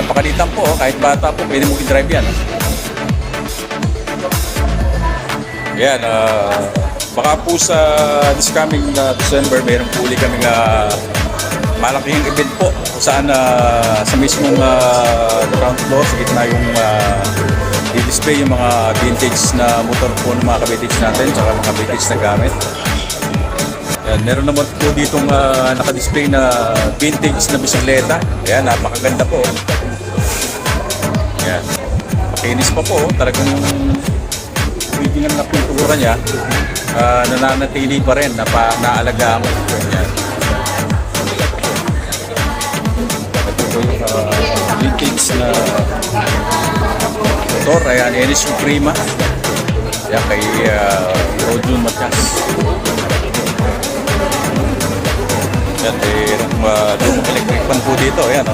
napakalitan po, kahit bata po, pwede mo i-drive yan. Yan, baka po sa this coming December, mayroon po ulit kaming malaking event po saan sa mismong ground floor, sa gitna yung i-display yung mga vintage na motor po ng mga ka-vintage natin, tsaka mga vintage na gamit. Yan, meron naman po ditong naka-display na vintage na bisikleta. Yan, napakaganda po. Yan, makinis pa po, talagang original na pintura niya, nananatili pa rin, naalagaan mo. Yan. Ito po yung vintage na motor. Ayan, Ennis yung Prima. Yan, kay Rodjun Matias. Yan, lumang electric fan po dito. Ayan,